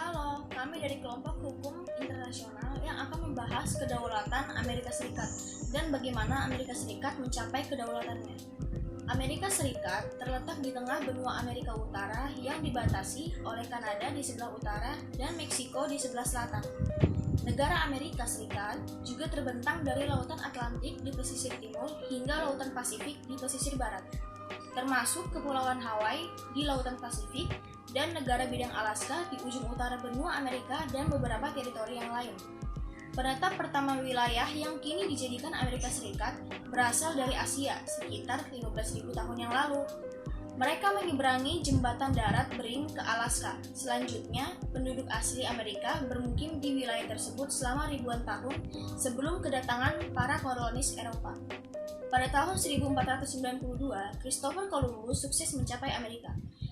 Halo, kami dari kelompok hukum internasional yang akan membahas kedaulatan Amerika Serikat dan bagaimana Amerika Serikat mencapai kedaulatannya. Amerika Serikat terletak di tengah benua Amerika Utara yang dibatasi oleh Kanada di sebelah utara dan Meksiko di sebelah selatan. Negara Amerika Serikat juga terbentang dari Lautan Atlantik di pesisir timur hingga Lautan Pasifik di pesisir barat, termasuk Kepulauan Hawaii di Lautan Pasifik dan negara bidang Alaska di ujung utara benua Amerika dan beberapa teritori yang lain. Penetap pertama wilayah yang kini dijadikan Amerika Serikat berasal dari Asia sekitar 15.000 tahun yang lalu. Mereka menyeberangi jembatan darat Bering ke Alaska. Selanjutnya, penduduk asli Amerika bermukim di wilayah tersebut selama ribuan tahun sebelum kedatangan para kolonis Eropa. Pada tahun 1492, Christopher Columbus sukses mencapai Amerika.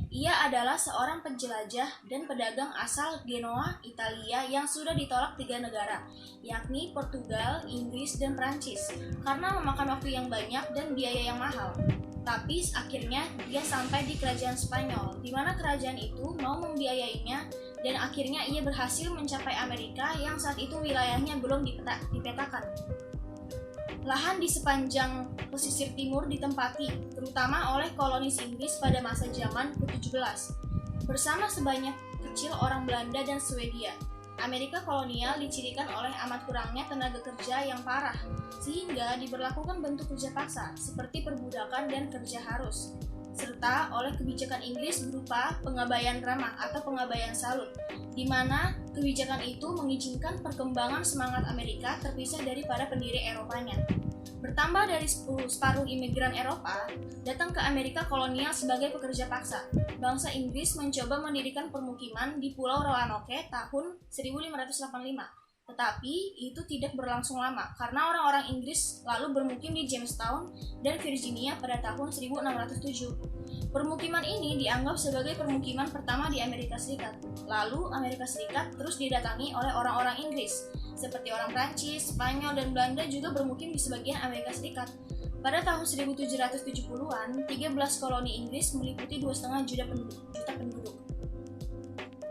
Ia adalah seorang penjelajah dan pedagang asal Genoa, Italia yang sudah ditolak 3 negara, yakni Portugal, Inggris, dan Prancis, karena memakan waktu yang banyak dan biaya yang mahal. Tapi akhirnya dia sampai di kerajaan Spanyol, di mana kerajaan itu mau membiayainya, dan akhirnya ia berhasil mencapai Amerika yang saat itu wilayahnya belum dipetakan. Lahan di sepanjang pesisir timur ditempati, terutama oleh kolonis Inggris pada masa zaman ke-17, bersama sebanyak kecil orang Belanda dan Swedia. Amerika kolonial dicirikan oleh amat kurangnya tenaga kerja yang parah, sehingga diberlakukan bentuk kerja paksa, seperti perbudakan dan kerja harus, serta oleh kebijakan Inggris berupa pengabaian ramah atau pengabaian salut, di mana kebijakan itu mengizinkan perkembangan semangat Amerika terpisah dari para pendiri Eropanya. Bertambah dari separuh imigran Eropa datang ke Amerika kolonial sebagai pekerja paksa. Bangsa Inggris mencoba mendirikan permukiman di Pulau Roanoke tahun 1585. Tetapi itu tidak berlangsung lama karena orang-orang Inggris lalu bermukim di Jamestown dan Virginia pada tahun 1607. Permukiman ini dianggap sebagai permukiman pertama di Amerika Serikat. Lalu Amerika Serikat terus didatangi oleh orang-orang Inggris, seperti orang Prancis, Spanyol, dan Belanda juga bermukim di sebagian Amerika Serikat. Pada tahun 1770-an, 13 koloni Inggris meliputi 2,5 juta penduduk.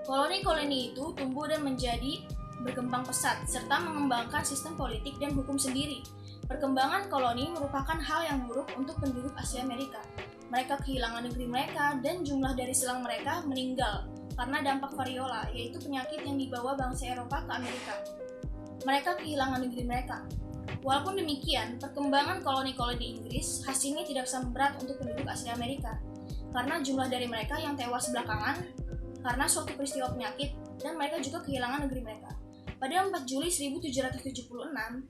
Koloni-koloni itu tumbuh dan menjadi berkembang pesat, serta mengembangkan sistem politik dan hukum sendiri. Perkembangan koloni merupakan hal yang buruk untuk penduduk Asia Amerika. Mereka kehilangan negeri mereka dan jumlah dari selang mereka meninggal karena dampak variola, yaitu penyakit yang dibawa bangsa Eropa ke Amerika. Mereka kehilangan negeri mereka. Walaupun demikian, perkembangan koloni-koloni Inggris hasilnya tidak sama berat untuk penduduk asli Amerika, karena jumlah dari mereka yang tewas belakangan karena suatu peristiwa penyakit, dan mereka juga kehilangan negeri mereka. Pada 4 Juli 1776,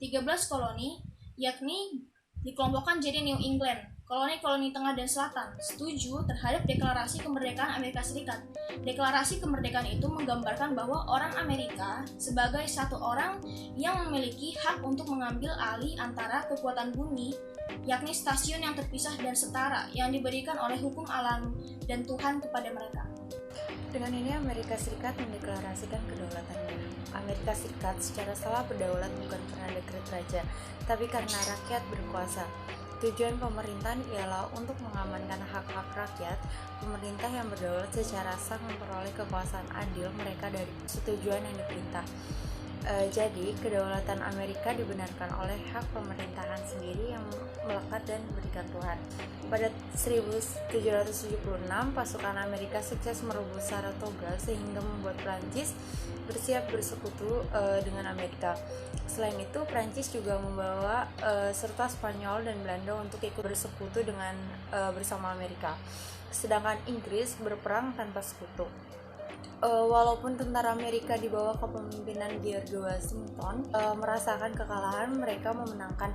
13 koloni, yakni dikelompokkan jadi New England, koloni-koloni tengah dan selatan, setuju terhadap deklarasi kemerdekaan Amerika Serikat. Deklarasi kemerdekaan itu menggambarkan bahwa orang Amerika sebagai satu orang yang memiliki hak untuk mengambil alih antara kekuatan bumi, yakni stasiun yang terpisah dan setara yang diberikan oleh hukum alam dan Tuhan kepada mereka. Dengan ini Amerika Serikat mendeklarasikan kedaulatannya. Amerika Serikat secara salah berdaulat bukan karena dekret raja, tapi karena rakyat berkuasa. Tujuan pemerintahan ialah untuk mengamankan hak-hak rakyat. Pemerintah yang berdaulat secara sah memperoleh kekuasaan adil mereka dari persetujuan yang diperintah. Jadi, kedaulatan Amerika dibenarkan oleh hak pemerintahan sendiri yang melekat dan diberikan Tuhan. Pada 1776, pasukan Amerika sukses merebut Saratoga sehingga membuat Prancis bersiap bersekutu dengan Amerika. Selain itu, Prancis juga membawa serta Spanyol dan Belanda untuk ikut bersekutu dengan bersama Amerika. Sedangkan Inggris berperang tanpa sekutu. Walaupun tentara Amerika di bawah kepemimpinan George Washington merasakan kekalahan, mereka memenangkan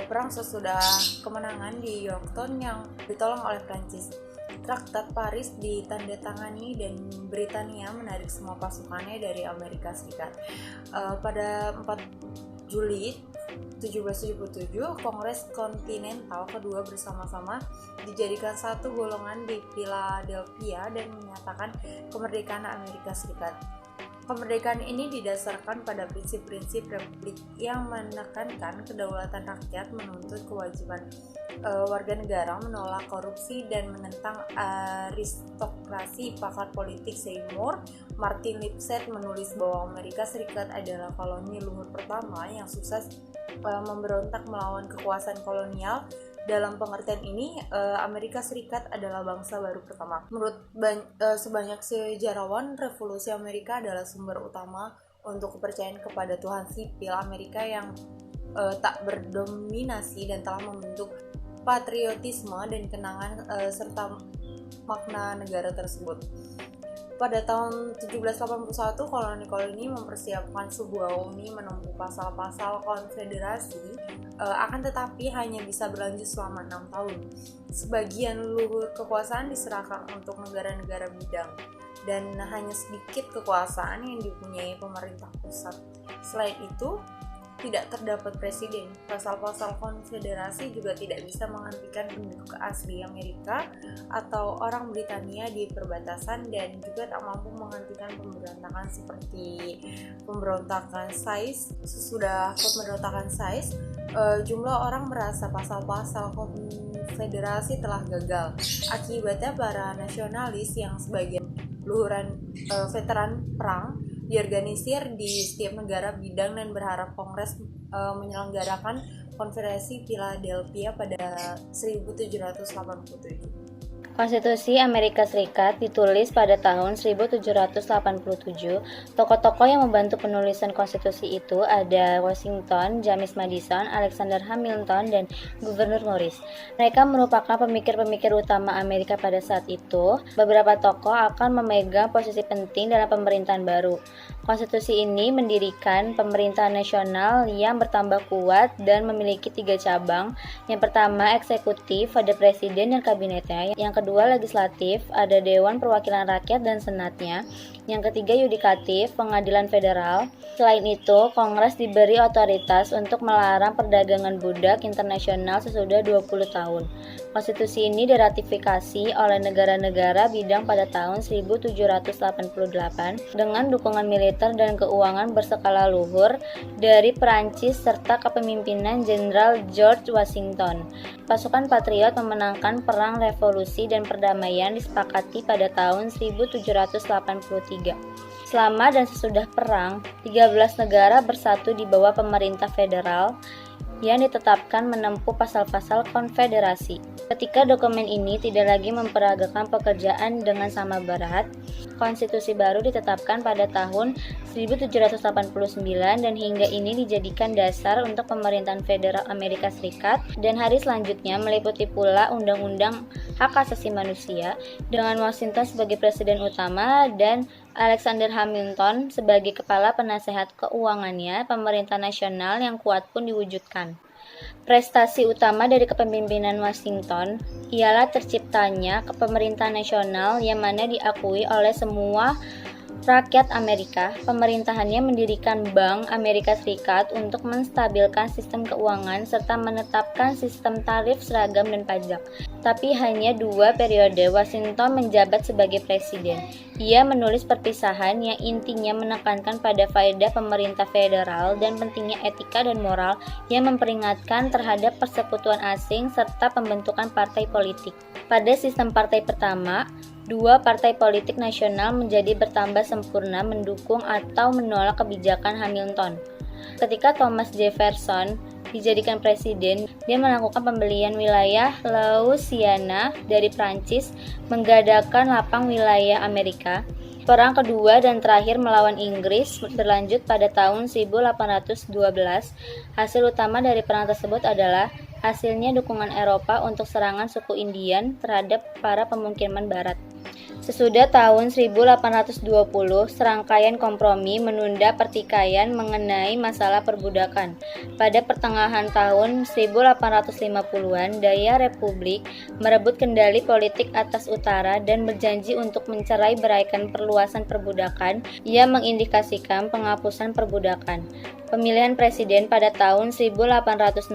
perang sesudah kemenangan di Yorktown yang ditolong oleh Prancis. Traktat Paris ditandatangani dan Britania menarik semua pasukannya dari Amerika Serikat. Pada 4 Juli 1777, Kongres Kontinental kedua bersama-sama dijadikan satu golongan di Philadelphia dan menyatakan kemerdekaan Amerika Serikat. Kemerdekaan ini didasarkan pada prinsip-prinsip republik yang menekankan kedaulatan rakyat, menuntut kewajiban warga negara menolak korupsi dan menentang aristokrasi. Pakar politik Seymour Martin Lipset menulis bahwa Amerika Serikat adalah koloni luhur pertama yang sukses memberontak melawan kekuasaan kolonial. Dalam pengertian ini, Amerika Serikat adalah bangsa baru pertama. Menurut sebanyak sejarawan, revolusi Amerika adalah sumber utama untuk kepercayaan kepada Tuhan sipil Amerika yang tak berdominasi dan telah membentuk patriotisme dan kenangan serta makna negara tersebut. Pada tahun 1781, koloni-koloni mempersiapkan sebuah uni menempuh pasal-pasal konfederasi, akan tetapi hanya bisa berlanjut selama 6 tahun. Sebagian luhur kekuasaan diserahkan untuk negara-negara bidang, dan hanya sedikit kekuasaan yang dipunyai pemerintah pusat. Selain itu, tidak terdapat presiden. Pasal-pasal konfederasi juga tidak bisa menghentikan penduduk asli Amerika atau orang Britania di perbatasan, dan juga tak mampu menghentikan pemberontakan seperti pemberontakan Sais. Sesudah pemberontakan Sais, jumlah orang merasa pasal-pasal konfederasi telah gagal. Akibatnya para nasionalis yang sebagian luhuran veteran perang diorganisir di setiap negara bidang dan berharap Kongres menyelenggarakan Konferensi Philadelphia pada 1787. Konstitusi Amerika Serikat ditulis pada tahun 1787. Tokoh-tokoh yang membantu penulisan konstitusi itu ada Washington, James Madison, Alexander Hamilton, dan Gubernur Morris. Mereka merupakan pemikir-pemikir utama Amerika pada saat itu. Beberapa tokoh akan memegang posisi penting dalam pemerintahan baru. Konstitusi ini mendirikan pemerintahan nasional yang bertambah kuat dan memiliki 3 cabang. Yang pertama, eksekutif, ada presiden dan kabinetnya. Yang kedua, legislatif, ada Dewan Perwakilan Rakyat dan Senatnya. Yang ketiga, yudikatif, pengadilan federal. Selain itu, Kongres diberi otoritas untuk melarang perdagangan budak internasional sesudah 20 tahun. Konstitusi ini diratifikasi oleh negara-negara bidang pada tahun 1788 dengan dukungan militer dan keuangan berskala luhur dari Perancis serta kepemimpinan Jenderal George Washington. Pasukan Patriot memenangkan Perang Revolusi dan Perdamaian disepakati pada tahun 1783. Selama dan sesudah perang, 13 negara bersatu di bawah pemerintah federal yang ditetapkan menempuh pasal-pasal konfederasi. Ketika dokumen ini tidak lagi memperagakan pekerjaan dengan sama berat, konstitusi baru ditetapkan pada tahun 1789 dan hingga ini dijadikan dasar untuk pemerintahan federal Amerika Serikat, dan hari selanjutnya meliputi pula Undang-Undang Hak Asasi Manusia dengan Washington sebagai presiden utama dan Alexander Hamilton sebagai kepala penasehat keuangannya. Pemerintah nasional yang kuat pun diwujudkan. Prestasi utama dari kepemimpinan Washington ialah terciptanya pemerintahan nasional yang mana diakui oleh semua rakyat Amerika. Pemerintahannya mendirikan Bank Amerika Serikat untuk menstabilkan sistem keuangan serta menetapkan sistem tarif seragam dan pajak. Tapi hanya 2 periode Washington menjabat sebagai presiden. Ia menulis perpisahan yang intinya menekankan pada faedah pemerintah federal dan pentingnya etika dan moral yang memperingatkan terhadap persekutuan asing serta pembentukan partai politik. Pada sistem partai pertama, 2 partai politik nasional menjadi bertambah sempurna mendukung atau menolak kebijakan Hamilton. Ketika Thomas Jefferson dijadikan presiden, dia melakukan pembelian wilayah Louisiana dari Prancis, menggadaikan lapang wilayah Amerika. Perang kedua dan terakhir melawan Inggris berlanjut pada tahun 1812. Hasil utama dari perang tersebut adalah hasilnya dukungan Eropa untuk serangan suku Indian terhadap para pemukiman barat. Sesudah tahun 1820, serangkaian kompromi menunda pertikaian mengenai masalah perbudakan. Pada pertengahan tahun 1850-an, Daya Republik merebut kendali politik atas utara dan berjanji untuk mencerai beraikan perluasan perbudakan. Ia mengindikasikan penghapusan perbudakan. Pemilihan presiden pada tahun 1860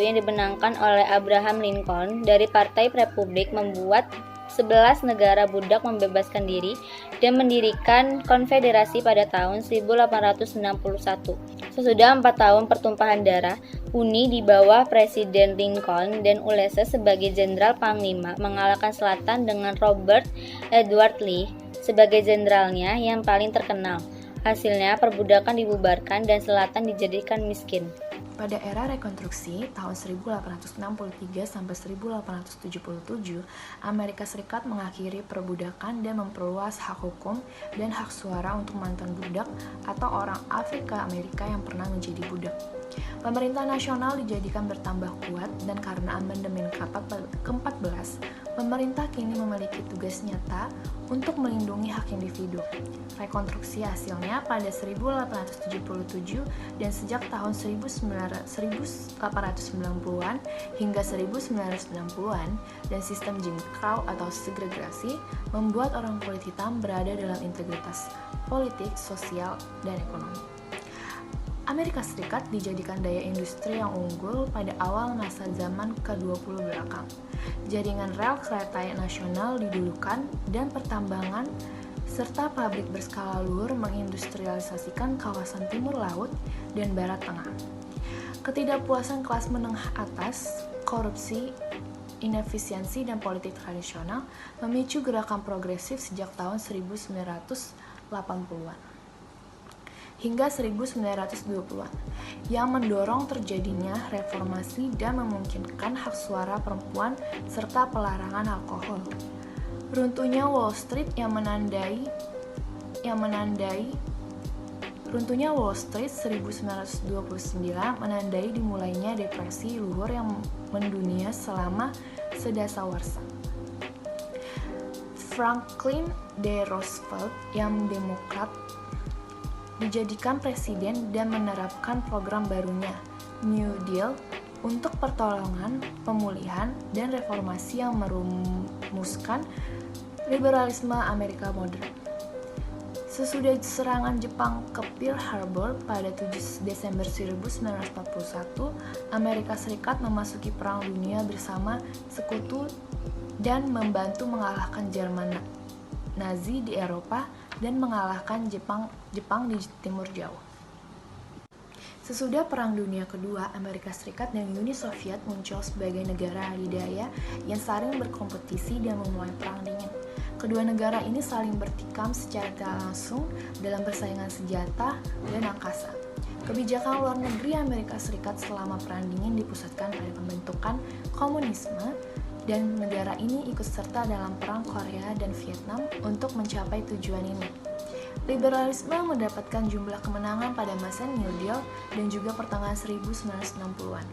yang dimenangkan oleh Abraham Lincoln dari Partai Republik membuat 11 negara budak membebaskan diri dan mendirikan konfederasi pada tahun 1861. Sesudah 4 tahun pertumpahan darah, Uni di bawah Presiden Lincoln dan Ulysses sebagai Jenderal Panglima mengalahkan Selatan dengan Robert Edward Lee sebagai jenderalnya yang paling terkenal. Hasilnya perbudakan dibubarkan dan Selatan dijadikan miskin. Pada era rekonstruksi tahun 1863 sampai 1877, Amerika Serikat mengakhiri perbudakan dan memperluas hak hukum dan hak suara untuk mantan budak atau orang Afrika Amerika yang pernah menjadi budak. Pemerintah nasional dijadikan bertambah kuat dan karena amandemen ke-14, pemerintah kini memiliki tugas nyata untuk melindungi hak individu. Rekonstruksi hasilnya pada 1877 dan sejak tahun 1890-an hingga 1990-an dan sistem Jim Crow atau segregasi membuat orang kulit hitam berada dalam integritas politik, sosial, dan ekonomi. Amerika Serikat dijadikan daya industri yang unggul pada awal masa zaman ke-20 belakang. Jaringan rel kereta nasional didulukan dan pertambangan serta pabrik berskala luar mengindustrialisasikan kawasan timur laut dan barat tengah. Ketidakpuasan kelas menengah atas, korupsi, inefisiensi, dan politik tradisional memicu gerakan progresif sejak tahun 1980-an. Hingga 1920-an, yang mendorong terjadinya reformasi dan memungkinkan hak suara perempuan serta pelarangan alkohol. Runtuhnya Wall Street Runtuhnya Wall Street 1929 menandai dimulainya depresi luhur yang mendunia selama sedasawarsa. Franklin D. Roosevelt yang Demokrat dijadikan presiden dan menerapkan program barunya, New Deal, untuk pertolongan, pemulihan, dan reformasi yang merumuskan liberalisme Amerika modern. Sesudah serangan Jepang ke Pearl Harbor pada 7 Desember 1941, Amerika Serikat memasuki Perang Dunia bersama sekutu dan membantu mengalahkan Jerman Nazi di Eropa dan mengalahkan Jepang di Timur Jauh. Sesudah Perang Dunia Kedua, Amerika Serikat dan Uni Soviet muncul sebagai negara adidaya yang saling berkompetisi dan memulai Perang Dingin. Kedua negara ini saling bertikam secara tidak langsung dalam persaingan senjata dan angkasa. Kebijakan luar negeri Amerika Serikat selama Perang Dingin dipusatkan pada pembentukan komunisme, dan negara ini ikut serta dalam Perang Korea dan Vietnam untuk mencapai tujuan ini. Liberalisme mendapatkan jumlah kemenangan pada masa New Deal dan juga pertengahan 1960-an.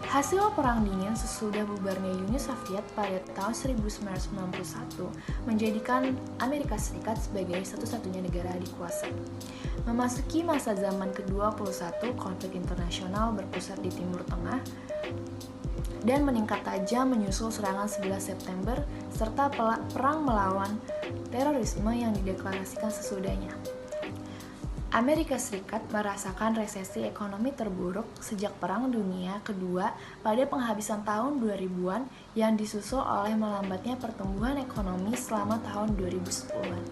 Hasil Perang Dingin sesudah bubarnya Uni Soviet pada tahun 1991 menjadikan Amerika Serikat sebagai satu-satunya negara adikuasa. Memasuki masa zaman ke-21, konflik internasional berpusat di Timur Tengah dan meningkat tajam menyusul serangan 11 September serta perang melawan terorisme yang dideklarasikan sesudahnya. Amerika Serikat merasakan resesi ekonomi terburuk sejak Perang Dunia Kedua pada penghabisan tahun 2000-an yang disusul oleh melambatnya pertumbuhan ekonomi selama tahun 2010-an.